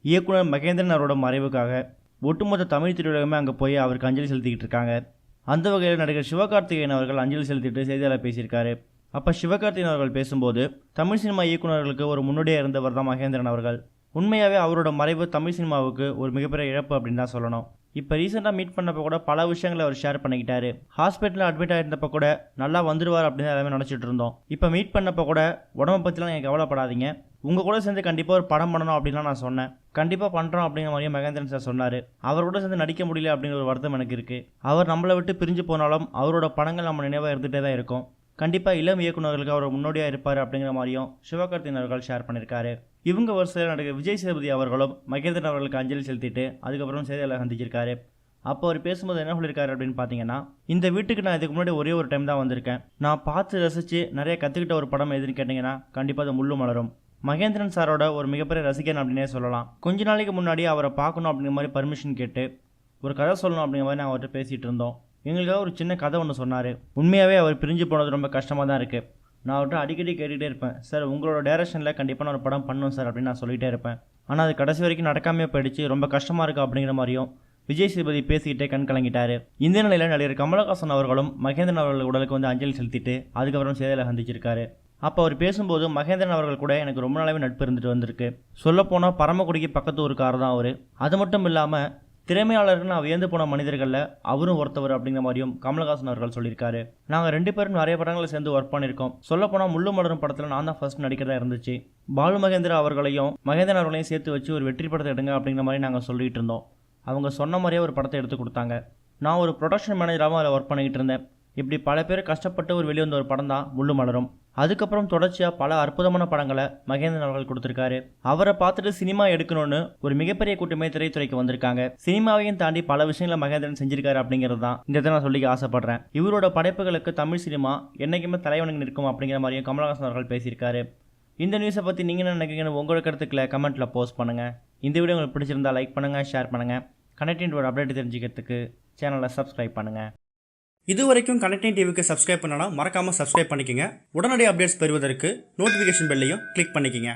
இயக்குனர் மகேந்திரன் அவரோட மறைவுக்காக ஒட்டுமொத்த தமிழ் திரையுலகமே அங்கே போய் அவருக்கு அஞ்சலி செலுத்திக்கிட்டு இருக்காங்க. அந்த வகையில் நடிகர் சிவகார்த்திகேயன் அவர்கள் அஞ்சலி செலுத்திட்டு செய்தியாளர் பேசியிருக்காரு. அப்போ சிவகார்த்திகேயன் அவர்கள் பேசும்போது தமிழ் சினிமா இயக்குநர்களுக்கு ஒரு முன்னோடியாக இருந்தவர் தான் மகேந்திரன் அவர்கள். உண்மையாகவே அவரோட மறைவு தமிழ் சினிமாவுக்கு ஒரு மிகப்பெரிய இழப்பு அப்படின்னு தான் சொல்லணும். இப்போ ரீசெண்டாக மீட் பண்ணப்போ கூட பல விஷயங்களை அவர் ஷேர் பண்ணிக்கிட்டாரு. ஹாஸ்பிட்டலில் அட்மிட் ஆகிருந்தப்போ கூட நல்லா வந்துடுவார் அப்படின்னு எல்லாமே நினச்சிட்டு இருந்தோம். இப்போ மீட் பண்ணப்போ கூட உடம்பை பற்றிலாம் நீங்கள் கவலைப்படாதீங்க, உங்கள் கூட சேர்ந்து கண்டிப்பாக ஒரு படம் பண்ணணும் அப்படின்லாம் நான் சொன்னேன். கண்டிப்பாக பண்ணுறோம் அப்படிங்கிற மாதிரியும் மகேந்திரன் சார் சொன்னார். அவரோட சேர்ந்து நடிக்க முடியல அப்படிங்கிற ஒரு வருத்தம் எனக்கு இருக்குது. அவர் நம்மளை விட்டு பிரிஞ்சு போனாலும் அவரோட படங்கள் நம்ம நினைவாக இருந்துகிட்டே தான் இருக்கும். கண்டிப்பாக இளம் இயக்குநர்களுக்கு அவர் முன்னோடியாக இருப்பார் அப்படிங்கிற மாதிரியும் சிவகார்த்திகேயன் அவர்கள் ஷேர் பண்ணியிருக்காரு. இவங்க வரிசையில் நடிகர் விஜய் சேதுபதி அவர்களும் மகேந்திரன் அவர்களுக்கு அஞ்சலி செலுத்திட்டு அதுக்கப்புறம் செய்தியாளர் சந்திச்சிருக்காரு. அப்போ அவர் பேசும்போது என்ன சொல்லியிருக்காரு அப்படின்னு பார்த்தீங்கன்னா, இந்த வீட்டுக்கு நான் இதுக்கு முன்னாடி ஒரே ஒரு டைம் தான் வந்திருக்கேன். நான் பார்த்து ரசித்து நிறைய கற்றுக்கிட்ட ஒரு படம் எதுன்னு கேட்டிங்கன்னா கண்டிப்பாக அது முள்ளு மலரும். மகேந்திரன் சாரோட ஒரு மிகப்பெரிய ரசிகன் அப்படின்னே சொல்லலாம். கொஞ்ச நாளைக்கு முன்னாடி அவரை பார்க்கணும் அப்படிங்கிற மாதிரி பர்மிஷன் கேட்டு ஒரு கதை சொல்லணும் அப்படிங்கிற மாதிரி நாங்கள் அவர்கிட்ட பேசிகிட்டு இருந்தோம். எங்களுக்காக ஒரு சின்ன கதை ஒன்று சொன்னார். உண்மையாகவே அவர் பிரிஞ்சு போனது ரொம்ப கஷ்டமாக தான் இருக்குது. நான் அவர்கிட்ட அடிக்கடி கேட்டுகிட்டே இருப்பேன், சார் உங்களோட டைரக்ஷனில் கண்டிப்பாக நான் ஒரு படம் பண்ணணும் சார் அப்படின்னு நான் சொல்லிகிட்டே இருப்பேன். ஆனால் அது கடைசி வரைக்கும் நடக்காமே போயிடுச்சு, ரொம்ப கஷ்டமாக இருக்குது அப்படிங்கிற மாதிரியும் விஜய் சேதுபதி பேசிக்கிட்டே கண் கலங்கிட்டார். இந்த நிலையில் நடிகர் கமலஹாசன் அவர்களும் மகேந்திரன் அவர்கள் உடலுக்கு வந்து அஞ்சலி செலுத்திட்டு அதுக்கப்புறம் செய்தியாளர் சந்திச்சிருக்காரு. அப்போ அவர் பேசும்போது மகேந்திரன் அவர்கள் கூட எனக்கு ரொம்ப நாளாவே நட்பு இருந்துட்டு வந்திருக்கு. சொல்லப்போனால் பரமக்குடிக்கு பக்கத்து ஊருக்காரர் தான் அவர். அது மட்டும் இல்லாமல் திறமையாளர்கள் நான் வியந்து போன மனிதர்களில் அவரும் ஒருத்தவர் அப்படிங்கிற மாதிரியும் கமலஹாசன் அவர்கள் சொல்லியிருக்காரு. நாங்கள் 2 பேரும் நிறைய படங்களை சேர்ந்து ஒர்க் பண்ணியிருக்கோம். சொல்லப்போனால் முள்ளு மலரும் படத்தில் நான் தான் ஃபர்ஸ்ட் நடிக்கிறதா இருந்துச்சு. பாலு மகேந்திரா அவர்களையும் மகேந்திரன் அவர்களையும் சேர்த்து வச்சு ஒரு வெற்றி படத்தை எடுங்க அப்படிங்கிற மாதிரி நாங்கள் சொல்லிகிட்டு இருந்தோம். அவங்க சொன்ன மாதிரியே ஒரு படத்தை எடுத்து கொடுத்தாங்க. நான் ஒரு ப்ரொடக்ஷன் மேனேஜராகவும் அதில் ஒர்க் பண்ணிக்கிட்டு இருந்தேன். இப்படி பல பேர் கஷ்டப்பட்டு ஒரு வெளியே வந்த ஒரு படம் தான் முள்ளு மலரும். அதுக்கப்புறம் தொடர்ச்சியாக பல அற்புதமான படங்களை மகேந்திரன் அவர்கள் கொடுத்துருக்காரு. அவரை பார்த்துட்டு சினிமா எடுக்கணும்னு ஒரு மிகப்பெரிய கூட்டமே திரைத்துறைக்கு வந்திருக்காங்க. சினிமாவையும் தாண்டி பல விஷயங்களை மகேந்திரன் செஞ்சிருக்காரு அப்படிங்கிறது தான் இந்த இதை நான் சொல்லிக்க ஆசைப்படுறேன். இவரோட படைப்புகளுக்கு தமிழ் சினிமா என்னைக்குமே தலைவணங்கி நிற்கும் அப்படிங்கிற மாதிரியும் கமலஹாசன் அவர்கள் பேசியிருக்காரு. இந்த நியூஸை பற்றி நீங்கள் என்ன நினைக்கிறீங்கன்னு உங்களோட கருத்துக்களை கமெண்ட்டில் போஸ்ட் பண்ணுங்கள். இந்த வீடியோ உங்களுக்கு பிடிச்சிருந்தா லைக் பண்ணுங்கள், ஷேர் பண்ணுங்கள். கனெக்டிங் அப்டேட் தெரிஞ்சுக்கிறதுக்கு சேனலை சப்ஸ்கிரைப் பண்ணுங்கள். இது வரைக்கும் கனெக்டிங் டிவிக்கு சப்ஸ்கிரைப் பண்ணனா மறக்காமல் சப்ஸ்கிரைப் பண்ணிக்கங்க. உடனடி அப்டேட்ஸ் பெறுவதற்கு நோட்டிஃபிகேஷன் பெல்லையும் கிளிக் பண்ணிக்கங்க.